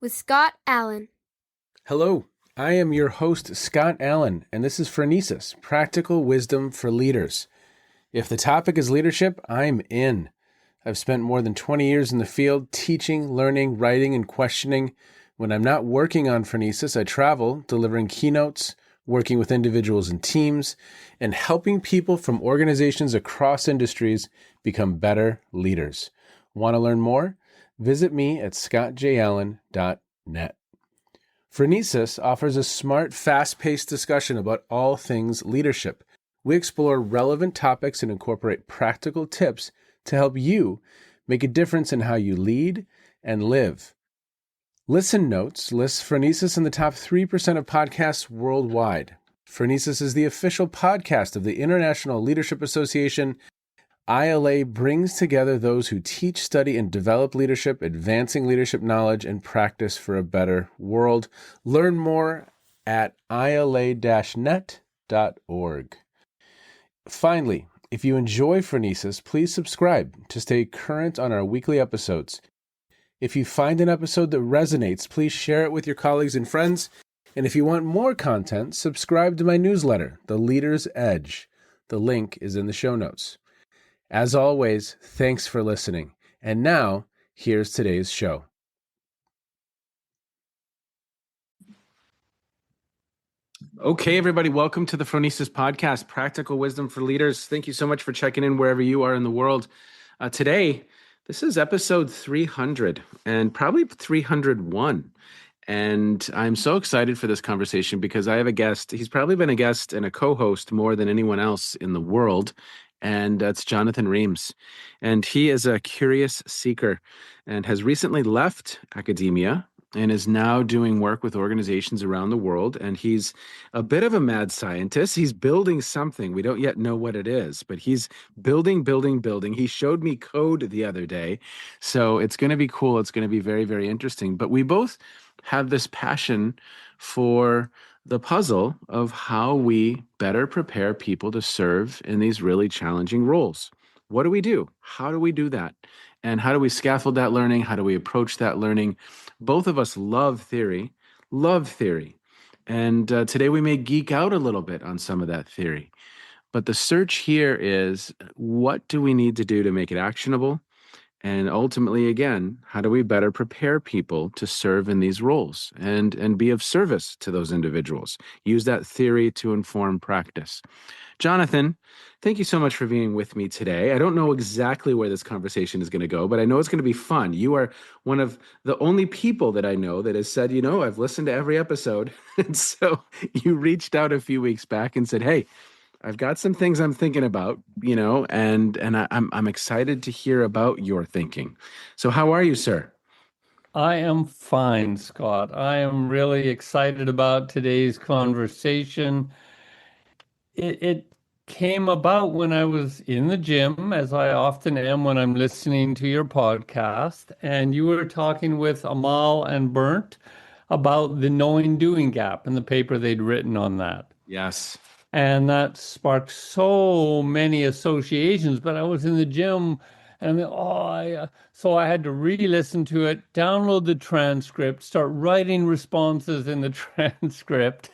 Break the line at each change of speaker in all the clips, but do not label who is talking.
with Scott Allen.
Hello, I am your host, Scott Allen, and this is Phronesis, Practical Wisdom for Leaders. If the topic is leadership, I'm in. I've spent more than 20 years in the field teaching, learning, writing, and questioning. When I'm not working on Phronesis, I travel, delivering keynotes, working with individuals and teams, and helping people from organizations across industries become better leaders. Want to learn more? Visit me at scottjallen.net. Phronesis offers a smart, fast-paced discussion about all things leadership. We explore relevant topics and incorporate practical tips to help you make a difference in how you lead and live. Listen Notes lists Phronesis in the top 3% of podcasts worldwide. Phronesis is the official podcast of the International Leadership Association. ILA brings together those who teach, study, and develop leadership, advancing leadership knowledge and practice for a better world. Learn more at ila-net.org. Finally, if you enjoy Phronesis, please subscribe to stay current on our weekly episodes. If you find an episode that resonates, please share it with your colleagues and friends. And if you want more content, subscribe to my newsletter, The Leader's Edge. The link is in the show notes. As always, thanks for listening. And now, here's today's show. Okay, everybody, welcome to the Phronesis Podcast, Practical Wisdom for Leaders. Thank you so much for checking in wherever you are in the world. Today, this is episode 300 and probably 301. And I'm so excited for this conversation because I have a guest. He's probably been a guest and a co-host more than anyone else in the world. And that's Jonathan Reams. And he is a curious seeker and has recently left academia and is now doing work with organizations around the world. And he's a bit of a mad scientist. He's building something. We don't yet know what it is, but he's building. He showed me code the other day. So it's going to be cool. It's going to be very, very interesting. But we both have this passion for the puzzle of how we better prepare people to serve in these really challenging roles. What do we do? How do we do that? And how do we scaffold that learning? How do we approach that learning? Both of us love theory. And today we may geek out a little bit on some of that theory. But the search here is, what do we need to do to make it actionable? And ultimately, again, how do we better prepare people to serve in these roles and be of service to those individuals? Use that theory to inform practice. Jonathan, thank you so much for being with me today. I don't know exactly where this conversation is going to go, but I know it's going to be fun. You are one of the only people that I know that has said, I've listened to every episode. And so you reached out a few weeks back and said, hey, I've got some things I'm thinking about, and I'm excited to hear about your thinking. So how are you, sir?
I am fine, Scott. I am really excited about today's conversation. It came about when I was in the gym, as I often am when I'm listening to your podcast, and you were talking with Amal and Bernd about the knowing-doing gap and the paper they'd written on that.
Yes.
And that sparked so many associations. But I was in the gym, and so I had to re-listen to it, download the transcript, start writing responses in the transcript.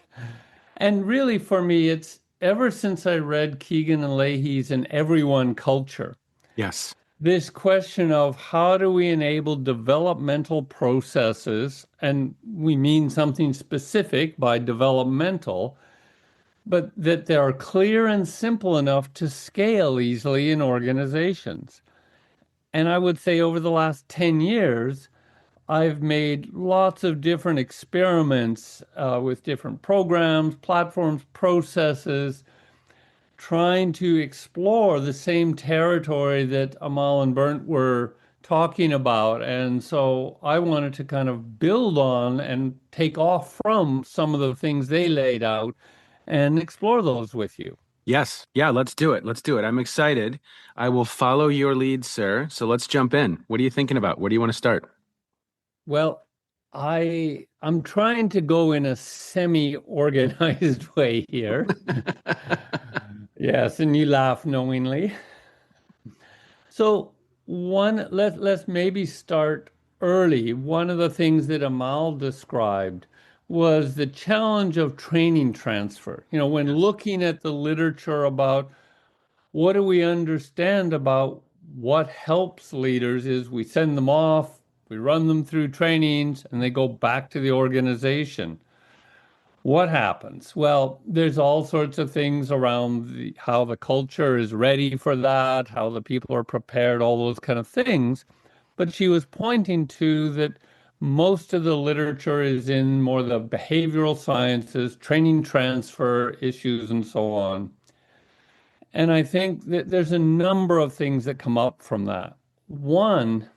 And really, for me, it's ever since I read Keegan and Leahy's An Everyone Culture.
Yes.
This question of how do we enable developmental processes, and we mean something specific by developmental, but that they are clear and simple enough to scale easily in organizations. And I would say over the last 10 years, I've made lots of different experiments with different programs, platforms, processes, trying to explore the same territory that Amal and Bernd were talking about. And so I wanted to kind of build on and take off from some of the things they laid out and explore those with you.
Yes. Yeah, let's do it. I'm excited. I will follow your lead, sir. So let's jump in. What are you thinking about? Where do you want to start?
Well, I'm trying to go in a semi-organized way here. Yes, and you laugh knowingly. So let's maybe start early, one of the things that Amal described was the challenge of training transfer. When
Yes.
looking at the literature about what do we understand about what helps leaders is we send them off, we run them through trainings, and they go back to the organization. What happens? Well, there's all sorts of things around how the culture is ready for that, how the people are prepared, all those kind of things. But she was pointing to that most of the literature is in more the behavioral sciences, training transfer issues, and so on. And I think that there's a number of things that come up from that. One,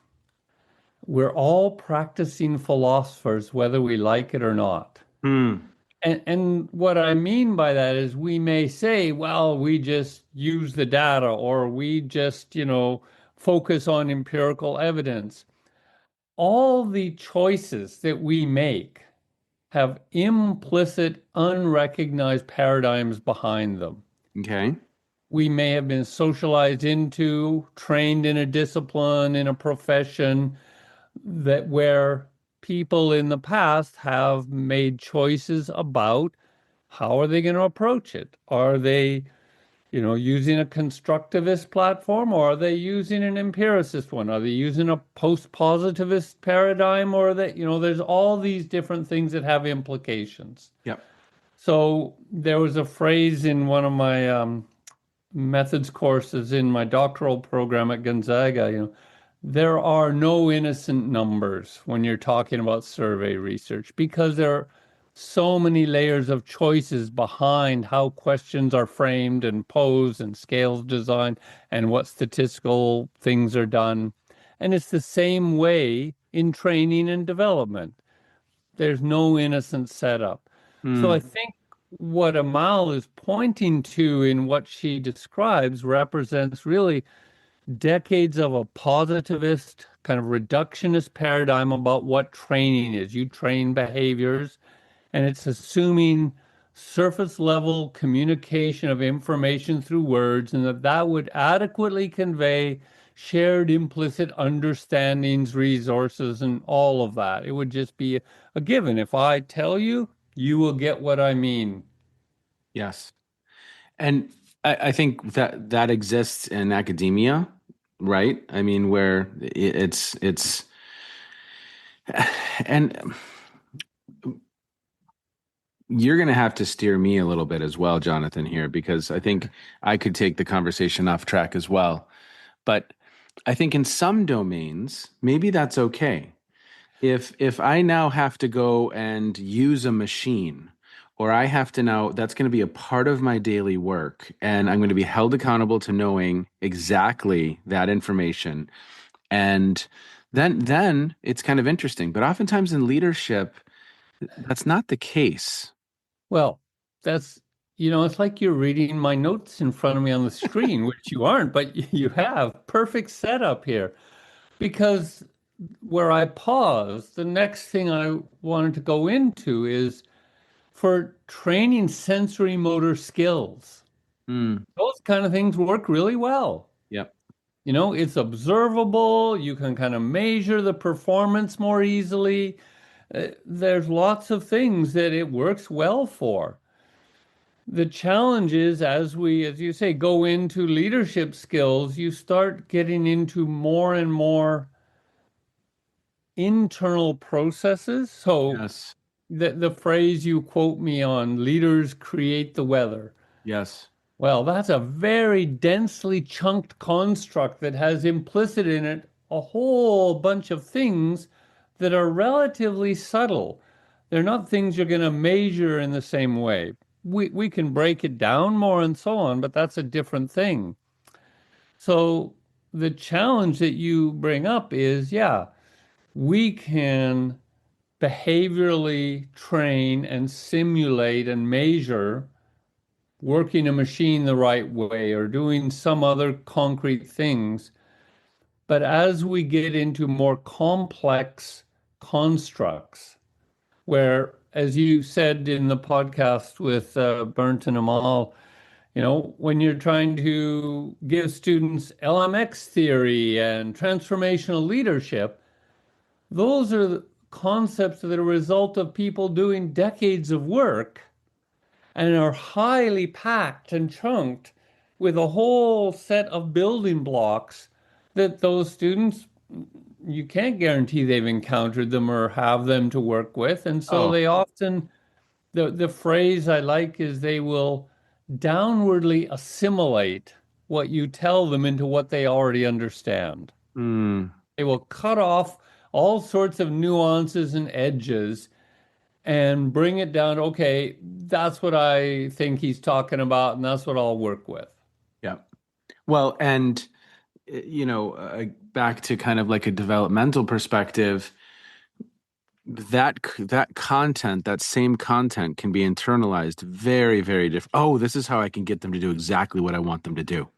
we're all practicing philosophers, whether we like it or not.
Hmm.
And what I mean by that is we may say, well, we just use the data or we just, focus on empirical evidence. All the choices that we make have implicit, unrecognized paradigms behind them.
Okay.
We may have been socialized into, trained in a discipline, in a profession that where people in the past have made choices about how are they going to approach it? Are they, using a constructivist platform or are they using an empiricist one? Are they using a post-positivist paradigm or that, there's all these different things that have implications.
Yep.
So there was a phrase in one of my methods courses in my doctoral program at Gonzaga, there are no innocent numbers when you're talking about survey research because there are so many layers of choices behind how questions are framed and posed and scales designed and what statistical things are done. And it's the same way in training and development. There's no innocent setup. So I
Hmm.
think what Amal is pointing to in what she describes represents really decades of a positivist, kind of reductionist paradigm about what training is. You train behaviors, and it's assuming surface level communication of information through words, and that would adequately convey shared implicit understandings, resources, and all of that. It would just be a given. If I tell you, you will get what I mean.
Yes. And I think that that exists in academia, right? I mean, where it's and you're going to have to steer me a little bit as well, Jonathan, here, because I think I could take the conversation off track as well. But I think in some domains, maybe that's okay. If I now have to go and use a machine, or I have to now, that's going to be a part of my daily work, and I'm going to be held accountable to knowing exactly that information. And then it's kind of interesting. But oftentimes in leadership, that's not the case.
Well, that's, it's like you're reading my notes in front of me on the screen, which you aren't, but you have perfect setup here. Because where I paused, the next thing I wanted to go into is for training sensory motor skills.
Mm,
Those kind of things work really well.
yep.
It's observable. You can kind of measure the performance more easily. There's lots of things that it works well for. The challenge is as you say, go into leadership skills, you start getting into more and more internal processes. So
Yes.
the phrase you quote me on, leaders create the weather.
Yes.
Well, that's a very densely chunked construct that has implicit in it a whole bunch of things that are relatively subtle. They're not things you're going to measure in the same way. We can break it down more and so on, but that's a different thing. So the challenge that you bring up is, yeah, we can behaviorally train and simulate and measure working a machine the right way or doing some other concrete things. But as we get into more complex constructs, where, as you said in the podcast with Burnt and Amal, when you're trying to give students LMX theory and transformational leadership, those are the concepts that are a result of people doing decades of work and are highly packed and chunked with a whole set of building blocks that those students, you can't guarantee they've encountered them or have them to work with. And so
Oh,
they often, the phrase I like is they will downwardly assimilate what you tell them into what they already understand.
mm,
They will cut off all sorts of nuances and edges and bring it down. Okay, that's what I think he's talking about, and that's what I'll work with.
yeah. Well, and you know, back to kind of like a developmental perspective, that content, that same content can be internalized very, very different. Oh, this is how I can get them to do exactly what I want them to do.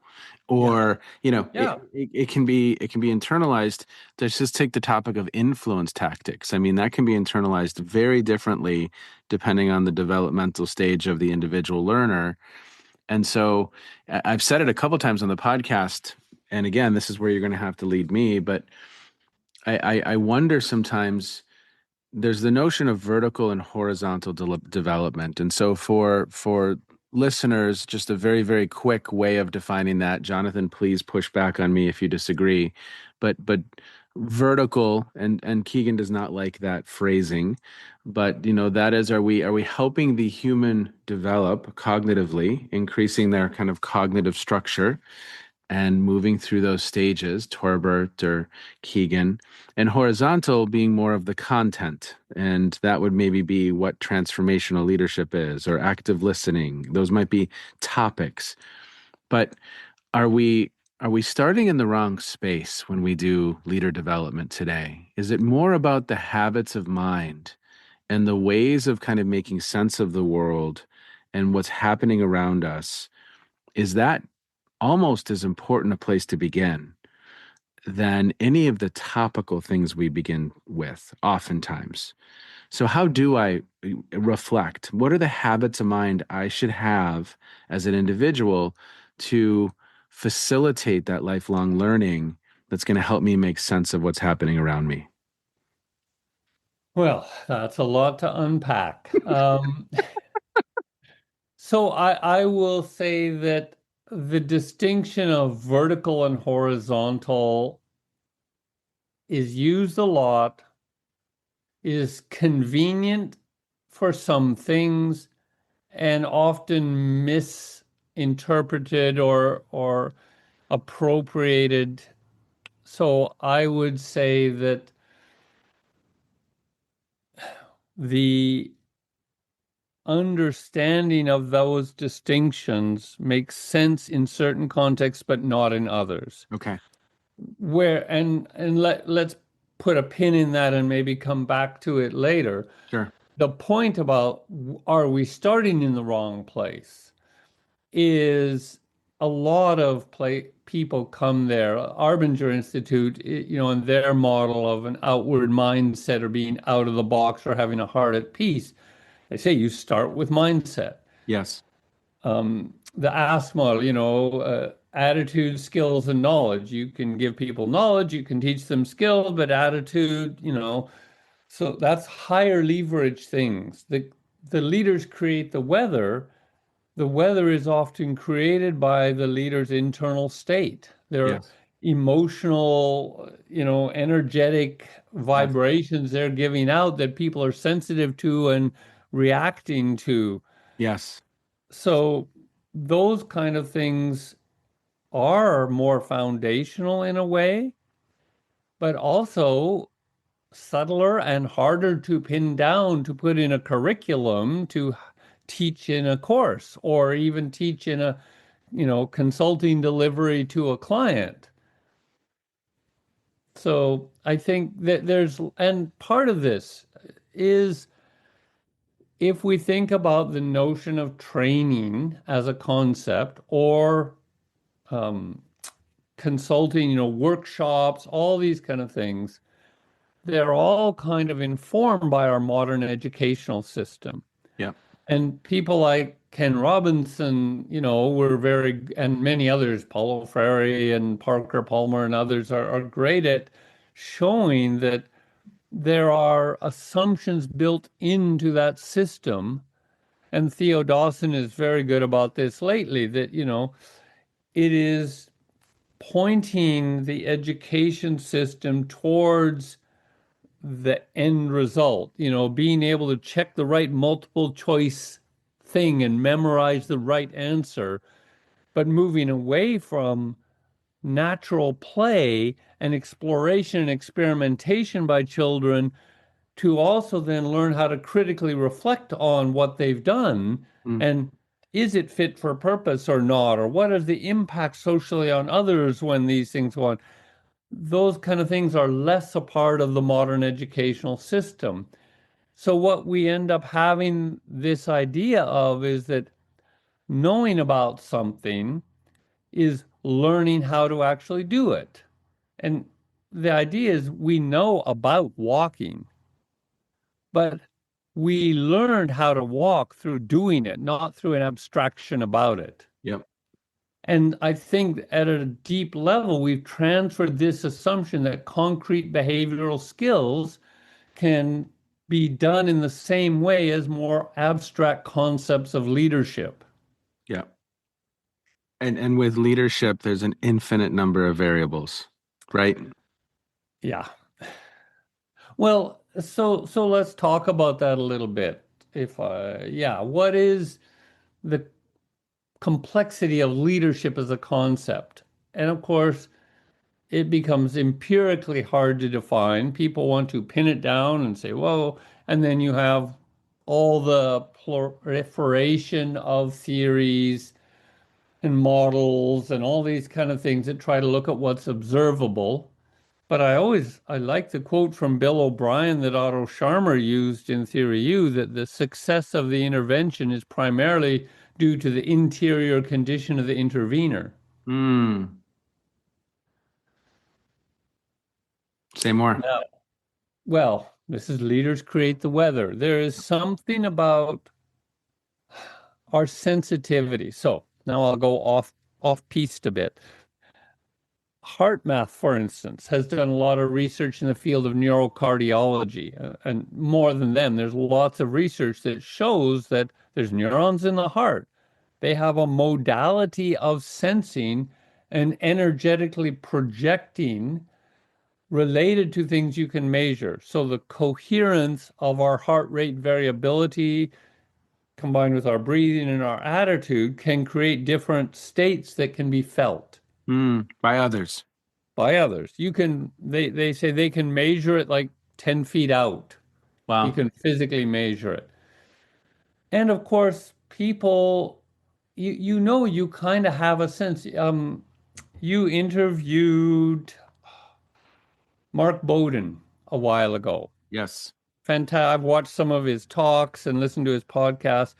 Yeah.
Or, you know,
Yeah.
it can be internalized. Let's just take the topic of influence tactics. I mean, that can be internalized very differently depending on the developmental stage of the individual learner. And so I've said it a couple times on the podcast, and again, this is where you're going to have to lead me, but I wonder sometimes there's the notion of vertical and horizontal development. And so for listeners, just a very, very quick way of defining that. Jonathan, please push back on me if you disagree. But vertical, and Keegan does not like that phrasing, but you know, that is, are we helping the human develop cognitively, increasing their kind of cognitive structure and moving through those stages, Torbert or Keegan, and horizontal being more of the content. And that would maybe be what transformational leadership is, or active listening. Those might be topics. But are we starting in the wrong space when we do leader development today? Is it more about the habits of mind and the ways of kind of making sense of the world and what's happening around us? Is that almost as important a place to begin than any of the topical things we begin with, oftentimes? So, how do I reflect? What are the habits of mind I should have as an individual to facilitate that lifelong learning that's going to help me make sense of what's happening around me?
Well, that's a lot to unpack. So I will say that the distinction of vertical and horizontal is used a lot, is convenient for some things, and often misinterpreted or appropriated. So I would say that the understanding of those distinctions makes sense in certain contexts, but not in others.
Okay,
Where and let's put a pin in that and maybe come back to it later.
sure.
The point about are we starting in the wrong place is a lot of people come there. Arbinger Institute, you know, in their model of an outward mindset or being out of the box or having a heart at peace, they say you start with mindset.
Yes.
The ask model, you know, attitude, skills, and knowledge. You can give people knowledge, you can teach them skills, but attitude, you know, so that's higher leverage things. The leaders create the weather. The weather is often created by the leader's internal state. Their
Yes.
emotional, you know, energetic
Yes.
vibrations they're giving out that people are sensitive to and reacting to.
Yes.
So those kind of things are more foundational in a way, but also subtler and harder to pin down to put in a curriculum to teach in a course or even teach in a, you know, consulting delivery to a client. So I think that and part of this is if we think about the notion of training as a concept or um, consulting, you know, workshops, all these kind of things, they're all kind of informed by our modern educational system.
Yeah.
And people like Ken Robinson, you know, were very, and many others, Paulo Freire and Parker Palmer and others are great at showing that there are assumptions built into that system. And Theo Dawson is very good about this lately, that, it is pointing the education system towards the end result, being able to check the right multiple choice thing and memorize the right answer, but moving away from natural play and exploration and experimentation by children to also then learn how to critically reflect on what they've done
Mm.
and is it fit for purpose or not, or what is the impact socially on others when these things go on. Those kind of things are less a part of the modern educational system. So what we end up having this idea of is that knowing about something is learning how to actually do it. And the idea is we know about walking, but we learned how to walk through doing it, not through an abstraction about it.
Yep.
And I think at a deep level, we've transferred this assumption that concrete behavioral skills can be done in the same way as more abstract concepts of leadership.
Yep. And with leadership, there's an infinite number of variables, right?
Yeah. Well, so let's talk about that a little bit. What is the complexity of leadership as a concept? And of course, it becomes empirically hard to define. People want to pin it down and say, whoa, and then you have all the proliferation of theories and models and all these kind of things that try to look at what's observable. But I like the quote from Bill O'Brien that Otto Scharmer used in Theory U, that the success of the intervention is primarily due to the interior condition of the intervener.
Mm. Say more.
Now, well, this is leaders create the weather. There is something about our sensitivity. So now I'll go off piste a bit. HeartMath, for instance, has done a lot of research in the field of neurocardiology. And more than them, there's lots of research that shows that there's neurons in the heart. They have a modality of sensing and energetically projecting related to things you can measure. So the coherence of our heart rate variability combined with our breathing and our attitude can create different states that can be felt
By others.
by others. They say they can measure it like 10 feet out. You
Wow.
can physically measure it. And of course, people, you kind of have a sense. You interviewed Mark Bowden a while ago.
Yes.
Fantastic. I've watched some of his talks and listened to his podcast.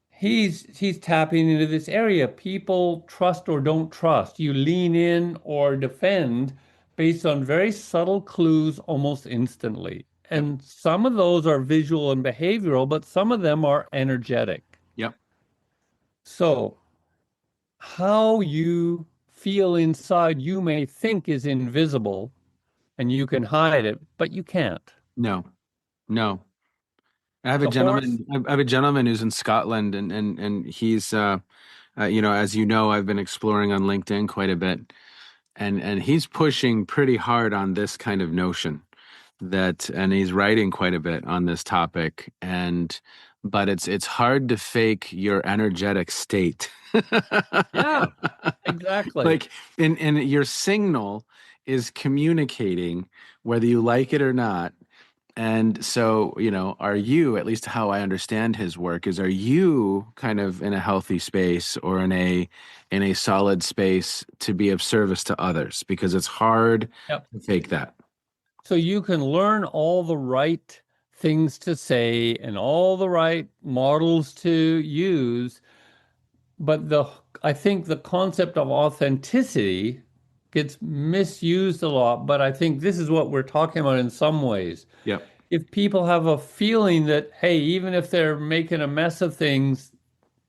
He's tapping into this area. People trust or don't trust. You lean in or defend based on very subtle clues almost instantly.
Yep.
And some of those are visual and behavioral, but some of them are energetic.
Yep.
So how you feel inside, you may think is invisible and you can hide it, but you can't.
No. No. I have a
The horse,
gentleman. I have a gentleman who's in Scotland, and he's as you know, I've been exploring on LinkedIn quite a bit, and he's pushing pretty hard on this kind of notion and he's writing quite a bit on this topic, but it's hard to fake your energetic state.
yeah, exactly.
Like in your signal is communicating whether you like it or not. And so, are you, at least how I understand his work, are you kind of in a healthy space or in a solid space to be of service to others? Because it's hard
Yep.
to fake that.
So you can learn all the right things to say and all the right models to use, but I think the concept of authenticity gets misused a lot, but I think this is what we're talking about in some ways.
Yep.
If people have a feeling that, hey, even if they're making a mess of things,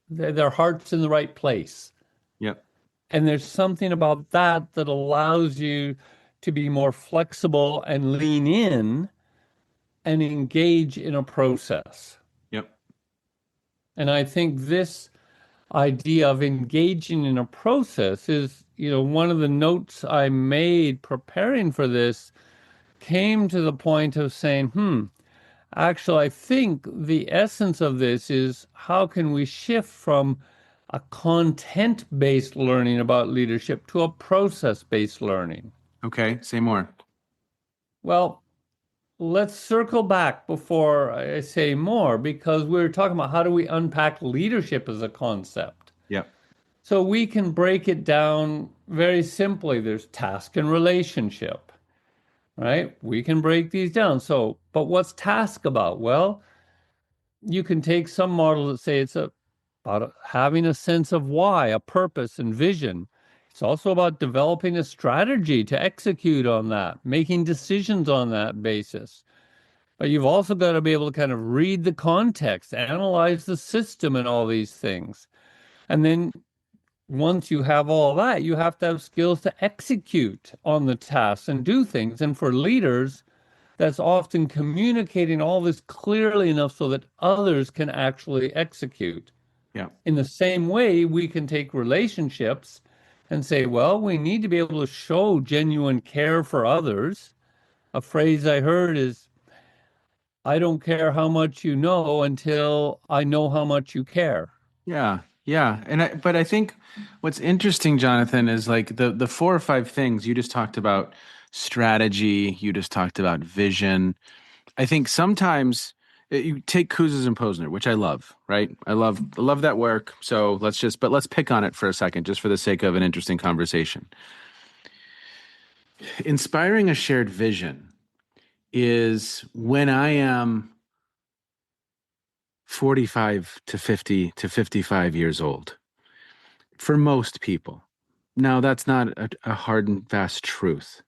their heart's in the right place.
Yep.
And there's something about that that allows you to be more flexible and lean in and engage in a process.
Yep.
And I think this idea of engaging in a process is, one of the notes I made preparing for this came to the point of saying, actually, I think the essence of this is how can we shift from a content-based learning about leadership to a process-based learning?
Okay, say more.
Well, let's circle back before I say more, because we were talking about how do we unpack leadership as a concept.
Yep.
So we can break it down very simply. There's task and relationship, right? We can break these down. So, but what's task about? Well, you can take some models that say it's about having a sense of why, a purpose and vision. It's also about developing a strategy to execute on that, making decisions on that basis. But you've also got to be able to kind of read the context, analyze the system and all these things. And then once you have all that, you have to have skills to execute on the tasks and do things. And for leaders, that's often communicating all this clearly enough so that others can actually execute.
Yeah.
In the same way, we can take relationships and say, well, we need to be able to show genuine care for others. A phrase I heard is, I don't care how much you know until I know how much you care.
Yeah. Yeah. But I think what's interesting, Jonathan, is like the four or five things you just talked about: strategy, you just talked about vision. I think sometimes you take Kouzes and Posner, which I love, right? I love that work. So let's pick on it for a second, just for the sake of an interesting conversation. Inspiring a shared vision is when I am 45 to 50 to 55 years old for most people. Now, that's not a hard and fast truth.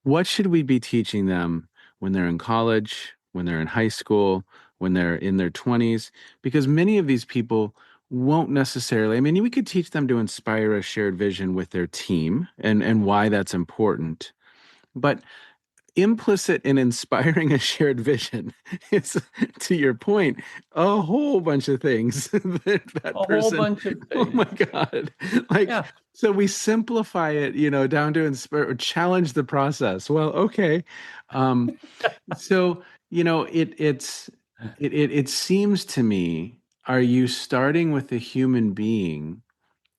What should we be teaching them when they're in college, when they're in high school, when they're in their 20s? Because many of these people won't necessarily, I mean, we could teach them to inspire a shared vision with their team and why that's important. But implicit in inspiring a shared vision is, to your point, a whole bunch of things that that
A whole
person,
bunch of
oh my
things.
God. Like,
Yeah.
so we simplify it, down to inspire or challenge the process. Well, okay. Um, so, it seems to me, are you starting with a human being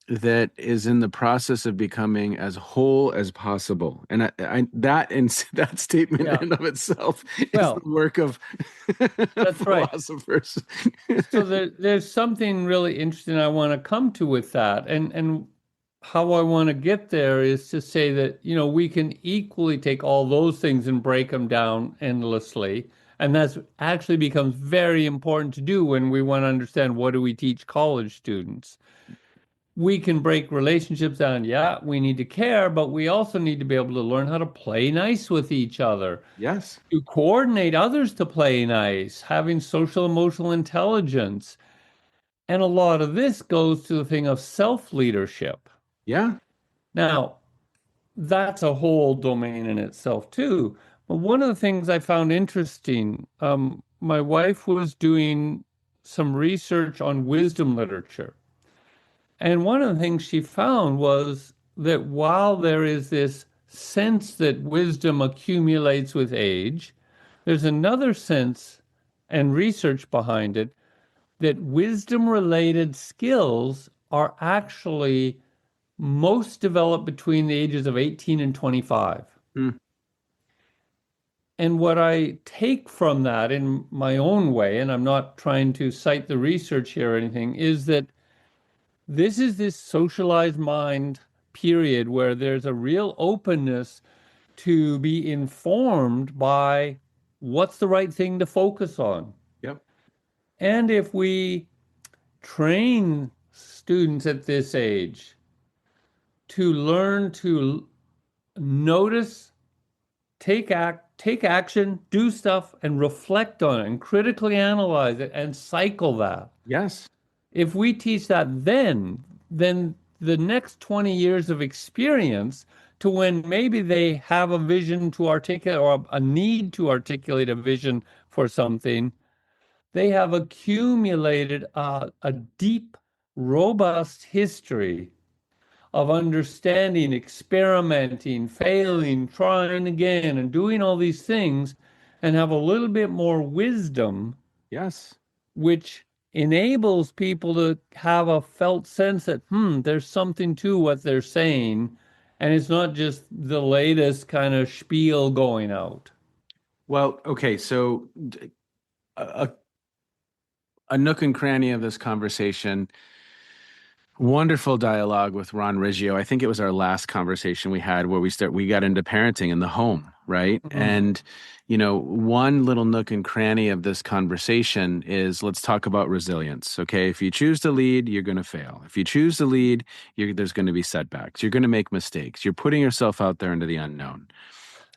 that is in the process of becoming as whole as possible? And that statement in
Yeah.
and of itself is the
Well,
work of
that's right.
philosophers.
So there's something really interesting I want to come to with that. And how I want to get there is to say that, we can equally take all those things and break them down endlessly. And that's actually becomes very important to do when we want to understand what do we teach college students. We can break relationships down. Yeah, we need to care, but we also need to be able to learn how to play nice with each other,
Yes.
to coordinate others to play nice, having social emotional intelligence. And a lot of this goes to the thing of self-leadership.
Yeah.
Now, that's a whole domain in itself too. But one of the things I found interesting, my wife was doing some research on wisdom literature. And one of the things she found was that while there is this sense that wisdom accumulates with age, there's another sense and research behind it that wisdom related skills are actually most developed between the ages of 18 and 25.
Mm.
And what I take from that in my own way, and I'm not trying to cite the research here or anything, is that this is this socialized mind period where there's a real openness to be informed by what's the right thing to focus on.
Yep.
And if we train students at this age to learn to notice, take action, do stuff, and reflect on it, and critically analyze it, and cycle that.
Yes.
If we teach that then the next 20 years of experience to when maybe they have a vision to articulate or a need to articulate a vision for something. They have accumulated a deep, robust history of understanding, experimenting, failing, trying again, and doing all these things, and have a little bit more wisdom,
Yes.
which enables people to have a felt sense that, there's something to what they're saying, and it's not just the latest kind of spiel going out.
Well, okay, so a, a nook and cranny of this conversation. Wonderful dialogue with Ron Riggio. I think it was our last conversation we had where we got into parenting in the home, right?
Mm.
And one little nook and cranny of this conversation is let's talk about resilience. Okay, if you choose to lead, you're going to fail. If you choose to lead, there's going to be setbacks. You're going to make mistakes. You're putting yourself out there into the unknown.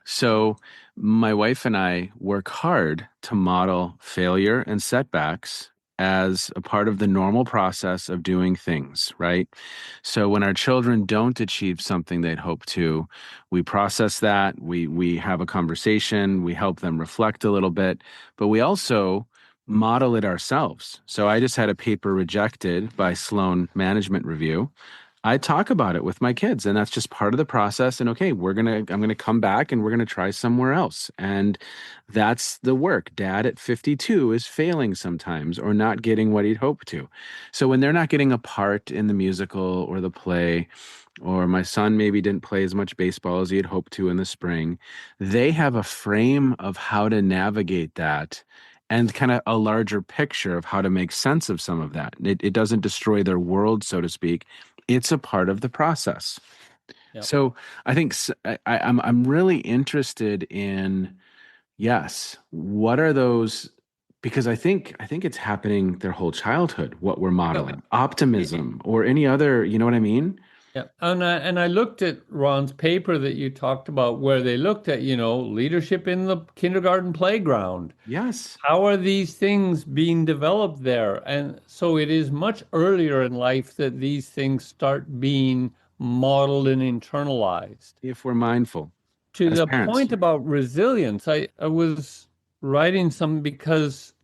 So my wife and I work hard to model failure and setbacks as a part of the normal process of doing things, right? So when our children don't achieve something they'd hope to, we process that, we have a conversation, we help them reflect a little bit, but we also model it ourselves. So I just had a paper rejected by Sloan Management Review. I talk about it with my kids, and that's just part of the process. And okay, I'm gonna come back and we're gonna try somewhere else. And that's the work. Dad at 52 is failing sometimes or not getting what he'd hoped to. So when they're not getting a part in the musical or the play, or my son maybe didn't play as much baseball as he had hoped to in the spring, they have a frame of how to navigate that and kind of a larger picture of how to make sense of some of that. It doesn't destroy their world, so to speak. It's a part of the process.
Yep.
So I think I'm really interested in, yes, what are those? Because I think it's happening their whole childhood, what we're modeling, optimism or any other, you know what I mean?
Yeah, and I looked at Ron's paper that you talked about, where they looked at, leadership in the kindergarten playground.
Yes.
How are these things being developed there? And so it is much earlier in life that these things start being modeled and internalized.
If we're mindful
To
as
the
parents.
point about resilience, I was writing some because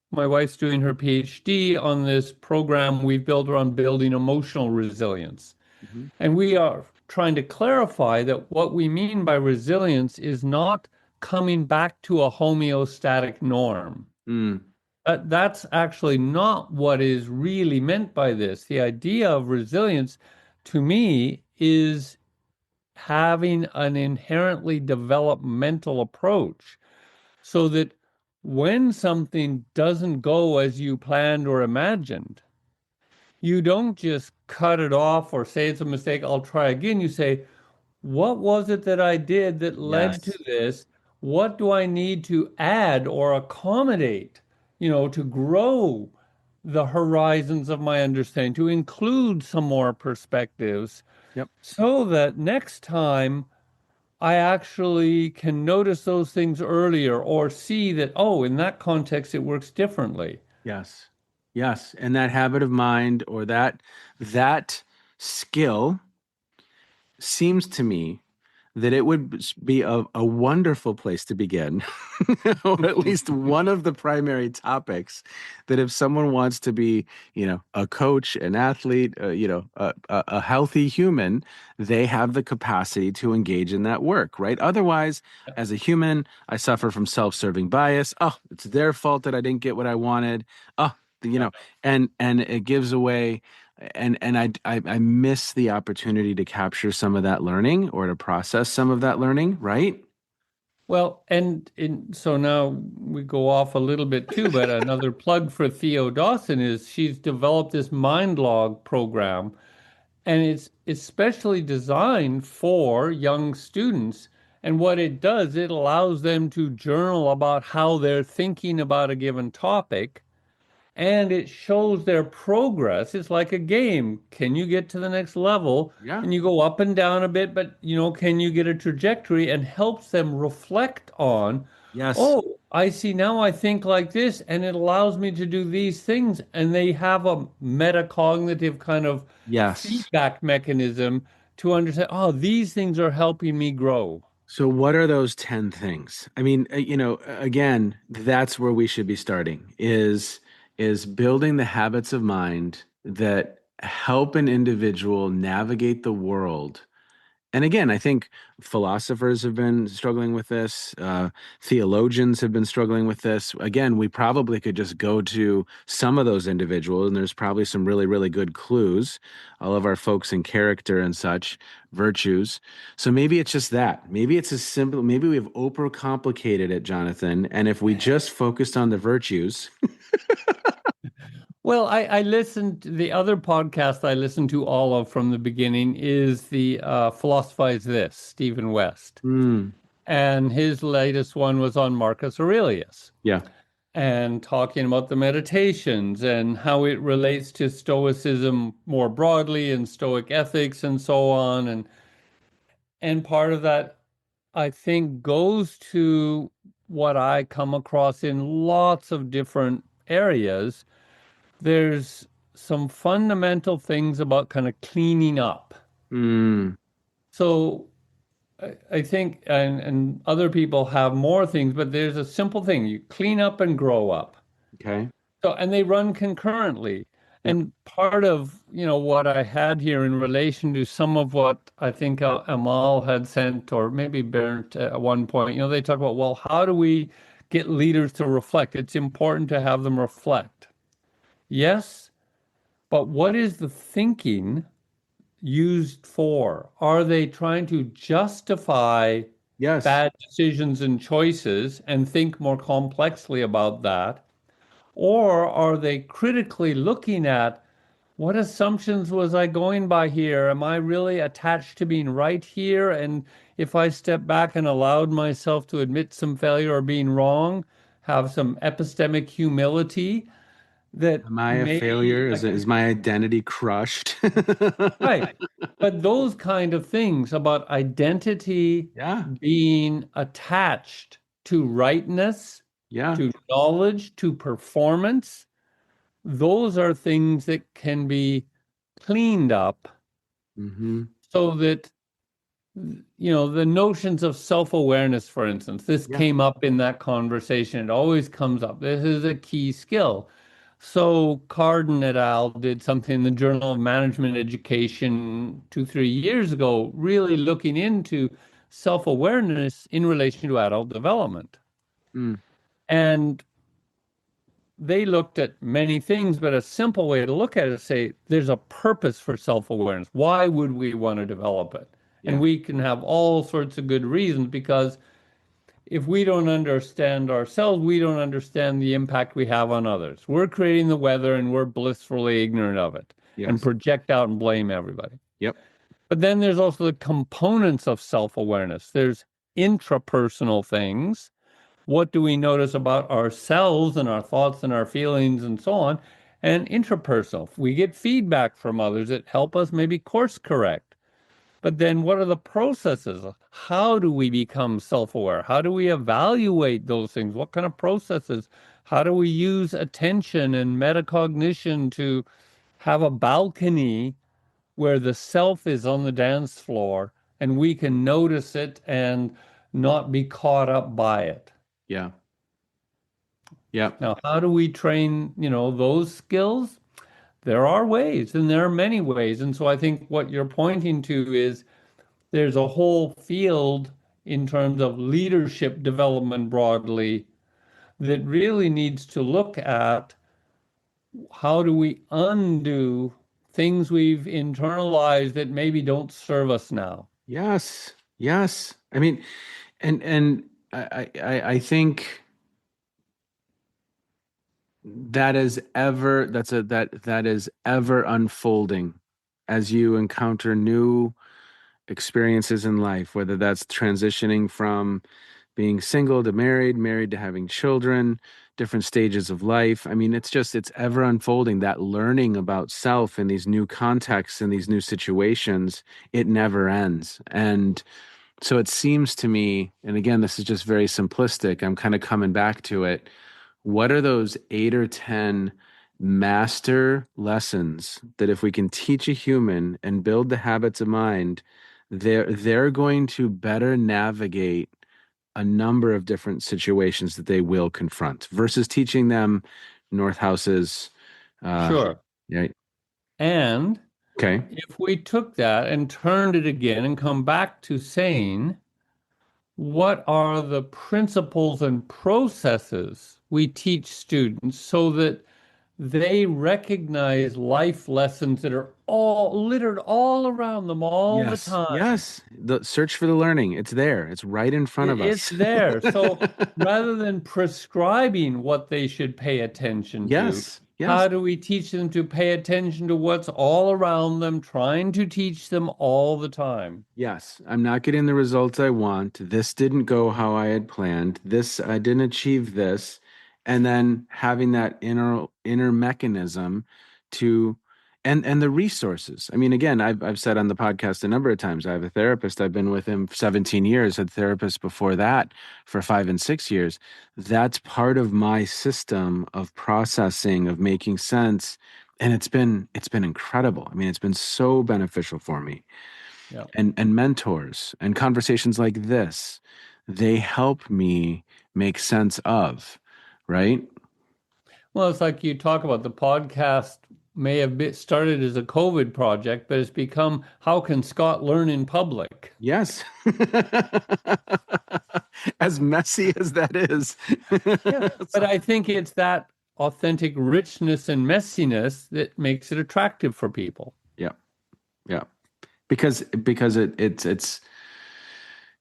my wife's doing her PhD on this program we've built around building emotional resilience.
Mhm.
And we are trying to clarify that what we mean by resilience is not coming back to a homeostatic norm.
Mm,
That's actually not what is really meant by this. The idea of resilience, to me, is having an inherently developmental approach so that when something doesn't go as you planned or imagined, you don't just cut it off or say it's a mistake, I'll try again. You say, what was it that I did that led to
yes.
this? What do I need to add or accommodate, to grow the horizons of my understanding, to include some more perspectives
Yep.
so that next time I actually can notice those things earlier or see that, oh, in that context, it works differently.
Yes. Yes. And that habit of mind or that skill seems to me that it would be a wonderful place to begin, or at least one of the primary topics that if someone wants to be, a coach, an athlete, a healthy human, they have the capacity to engage in that work, right? Otherwise, as a human, I suffer from self-serving bias. Oh, it's their fault that I didn't get what I wanted. Oh, you know, and it gives away and I miss the opportunity to capture some of that learning or to process some of that learning, right?
Well, so now we go off a little bit too, but another plug for Theo Dawson is she's developed this mind log program, and it's especially designed for young students. And what it does, it allows them to journal about how they're thinking about a given topic, and it shows their progress. It's like a game. Can you get to the next level?
Yeah.
And you go up and down a bit, but can you get a trajectory, and helps them reflect on,
Yes.
oh, I see now I think like this, and it allows me to do these things. And they have a metacognitive kind of
Yes.
feedback mechanism to understand, oh, these things are helping me grow.
So what are those 10 things? I mean, again, that's where we should be starting is building the habits of mind that help an individual navigate the world. And again, I think philosophers have been struggling with this. Theologians have been struggling with this. Again, we probably could just go to some of those individuals, and there's probably some really, really good clues. All of our folks in character and such, virtues. So maybe it's just that. Maybe it's as simple. Maybe we've overcomplicated it, Jonathan. And if we just focused on the virtues,
Well, I listened to the other podcast I listened to all of from the beginning is the Philosophize This, Stephen West.
mm,
And his latest one was on Marcus Aurelius
yeah,
and talking about the meditations and how it relates to Stoicism more broadly and Stoic ethics and so on. And part of that, I think, goes to what I come across in lots of different areas. There's some fundamental things about kind of cleaning up.
mm,
So I think, and other people have more things, but there's a simple thing. You clean up and grow up.
okay,
So, and they run concurrently.
yep,
And part of, what I had here in relation to some of what I think Amal had sent, or maybe Bernd at one point, they talk about, well, how do we get leaders to reflect? It's important to have them reflect. Yes, but what is the thinking used for? Are they trying to justify
yes,
bad decisions and choices and think more complexly about that? Or are they critically looking at what assumptions was I going by here? Am I really attached to being right here? And if I step back and allowed myself to admit some failure or being wrong, have some epistemic humility, that
am I a
maybe
failure?
I
Is
can,
my identity crushed?
right. But those kind of things about identity
Yeah,
being attached to rightness,
yeah.
to knowledge, to performance, those are things that can be cleaned up
Hmm.
so that, the notions of self-awareness, for instance, this
Yeah.
came up in that conversation. It always comes up. This is a key skill. So Carden et al. Did something in the Journal of Management Education 2, 3 years ago, really looking into self-awareness in relation to adult development.
Mm.
And they looked at many things, but a simple way to look at it is say there's a purpose for self-awareness. Why would we want to develop it? And
Yeah.
we can have all sorts of good reasons because if we don't understand ourselves, we don't understand the impact we have on others. We're creating the weather and we're blissfully ignorant of it and
Yes.
project out and blame everybody.
Yep.
But then there's also the components of self-awareness. There's intrapersonal things. What do we notice about ourselves and our thoughts and our feelings and so on? And intrapersonal. We get feedback from others that help us maybe course correct. But then what are the processes? How do we become self-aware? How do we evaluate those things? What kind of processes? How do we use attention and metacognition to have a balcony where the self is on the dance floor and we can notice it and not be caught up by it?
Yeah. Yep.
Now, how do we train, those skills? There are ways, and there are many ways. And so I think what you're pointing to is there's a whole field in terms of leadership development broadly that really needs to look at how do we undo things we've internalized that maybe don't serve us now.
Yes. Yes. I mean, and I think that is ever unfolding as you encounter new experiences in life, whether that's transitioning from being single to married, married to having children, different stages of life. I mean, it's ever unfolding, that learning about self in these new contexts, in these new situations, it never ends. And so it seems to me, and again, this is just very simplistic, I'm kind of coming back to it. What are those 8 or 10 master lessons that if we can teach a human and build the habits of mind, they're going to better navigate a number of different situations that they will confront versus teaching them north houses.
Sure.
Yeah.
And
Okay.
if we took that and turned it again and come back to saying, what are the principles and processes we teach students so that they recognize life lessons that are all littered all around them all the
Yes.
time?
Yes. The search for the learning. It's there. It's right in front of
It's
us.
there. So rather than prescribing what they should pay attention to,
Yes. Yes.
how do we teach them to pay attention to what's all around them, trying to teach them all the time?
Yes, I'm not getting the results I want. This didn't go how I had planned. This, I didn't achieve this. And then having that inner mechanism to and the resources. I mean, again, I've said on the podcast a number of times, I have a therapist. I've been with him 17 years, had therapists before that for 5 and 6 years. That's part of my system of processing, of making sense. And it's been incredible. I mean, it's been so beneficial for me
Yeah.
and mentors and conversations like this, they help me make sense of, right?
Well, it's like you talk about the podcast may have been started as a COVID project, but it's become how can Scott learn in public?
Yes. As messy as that is.
Yeah. But I think it's that authentic richness and messiness that makes it attractive for people.
Yeah. Yeah. Because it's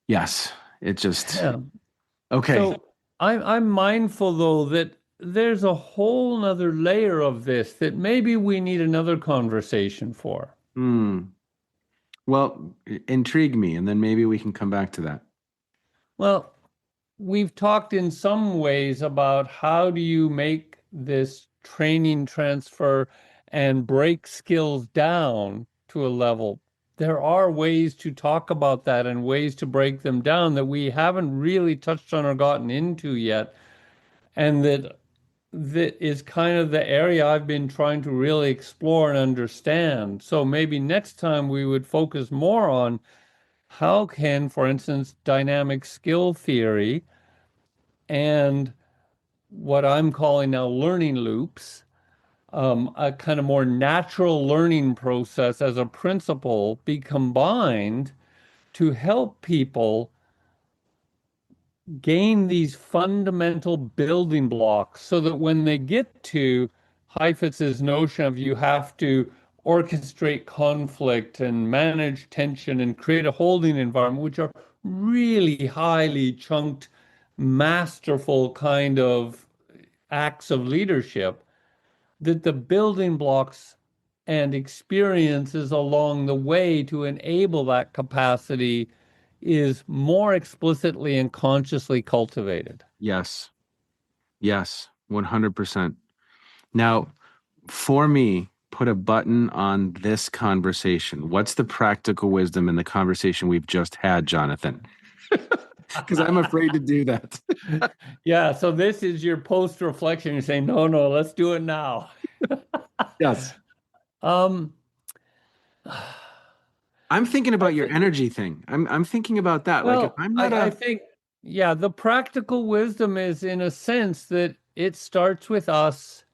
yes, it just
Yeah.
okay.
So I'm mindful though that there's a whole nother layer of this that maybe we need another conversation for.
Hmm. Well, intrigue me, and then maybe we can come back to that.
Well, we've talked in some ways about how do you make this training transfer and break skills down to a level. There are ways to talk about that and ways to break them down that we haven't really touched on or gotten into yet, and that is kind of the area I've been trying to really explore and understand. So maybe next time we would focus more on how can, for instance, dynamic skill theory and what I'm calling now learning loops, a kind of more natural learning process as a principle, be combined to help people gain these fundamental building blocks so that when they get to Heifetz's notion of you have to orchestrate conflict and manage tension and create a holding environment, which are really highly chunked, masterful kind of acts of leadership, that the building blocks and experiences along the way to enable that capacity is more explicitly and consciously cultivated.
Yes. Yes. 100%. Now, for me, put a button on this conversation. What's the practical wisdom in the conversation we've just had, Jonathan? Because I'm afraid to do that.
Yeah, so this is your post reflection. You're saying, no, no, let's do it now.
Yes.
Um,
I'm thinking
I
about your
think,
energy thing. I'm thinking about that. Like if
well,
I'm not
I
a
think, yeah, the practical wisdom is in a sense that it starts with us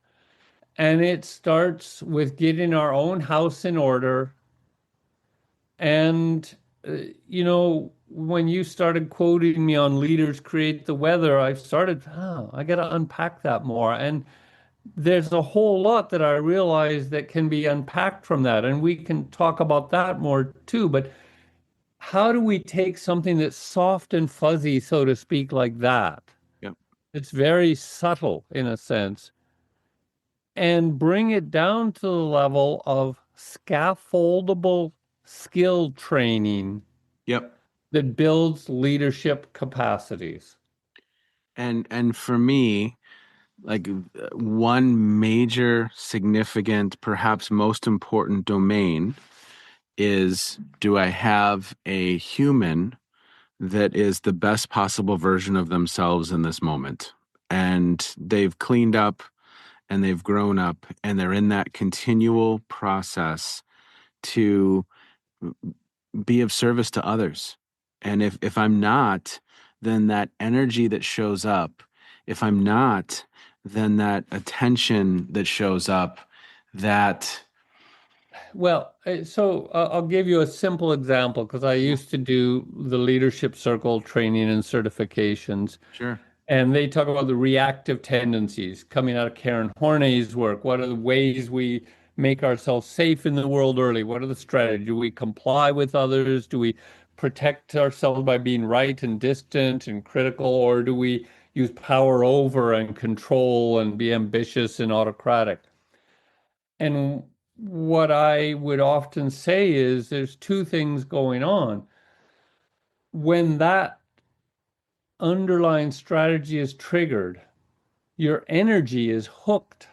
and it starts with getting our own house in order. And, when you started quoting me on leaders create the weather, I started, oh, I got to unpack that more. And there's a whole lot that I realize that can be unpacked from that. And we can talk about that more too. But how do we take something that's soft and fuzzy, so to speak, like that?
Yep.
It's very subtle in a sense, and bring it down to the level of scaffoldable skill training
Yep.
that builds leadership capacities.
And for me, like one major, significant, perhaps most important domain is do I have a human that is the best possible version of themselves in this moment? And they've cleaned up and they've grown up and they're in that continual process to be of service to others. And if I'm not, then that energy that shows up, if I'm not, then that attention that shows up, that
Well, so I'll give you a simple example because I
yeah,
used to do the leadership circle training and certifications,
sure.
and they talk about the reactive tendencies coming out of Karen Horney's work. What are the ways we make ourselves safe in the world early? What are the strategies? Do we comply with others? Do we protect ourselves by being right and distant and critical, or do we use power over and control and be ambitious and autocratic? And what I would often say is there's two things going on. When that underlying strategy is triggered, your energy is hooked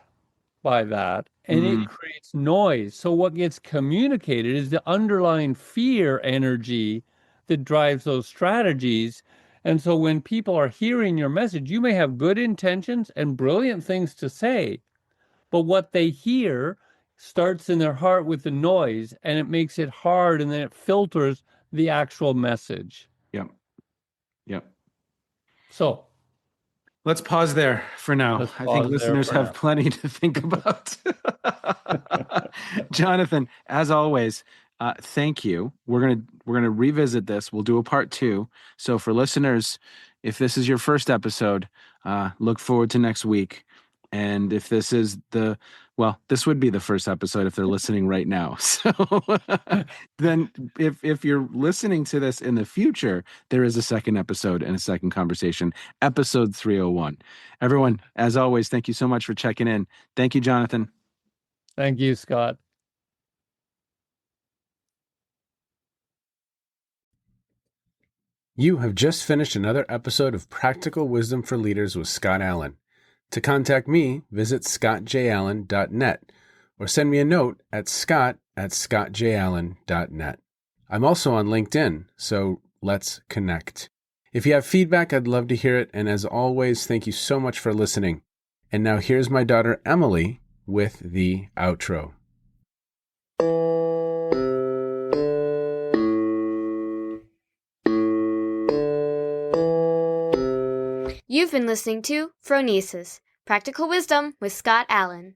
by that and it
Mm,
creates noise. So, what gets communicated is the underlying fear energy that drives those strategies. And so, when people are hearing your message, you may have good intentions and brilliant things to say, but what they hear starts in their heart with the noise and it makes it hard and then it filters the actual message.
yep, yep.
So
Let's pause there for now.
let's
I think
pause there
listeners
for
have
now.
plenty to think about. Jonathan, as always, thank you. We're gonna revisit this. We'll do a part two. So for listeners, if this is your first episode, look forward to next week. And if this is this would be the first episode if they're listening right now. So then if you're listening to this in the future, there is a second episode and a second conversation, episode 301. Everyone, as always, thank you so much for checking in. Thank you, Jonathan.
Thank you, Scott.
You have just finished another episode of Practical Wisdom for Leaders with Scott Allen. To contact me, visit scottjallen.net or send me a note at scott@scottjallen.net. I'm also on LinkedIn, so let's connect. If you have feedback, I'd love to hear it. And as always, thank you so much for listening. And now here's my daughter, Emily, with the outro.
You've been listening to Phronesis, Practical Wisdom with Scott Allen.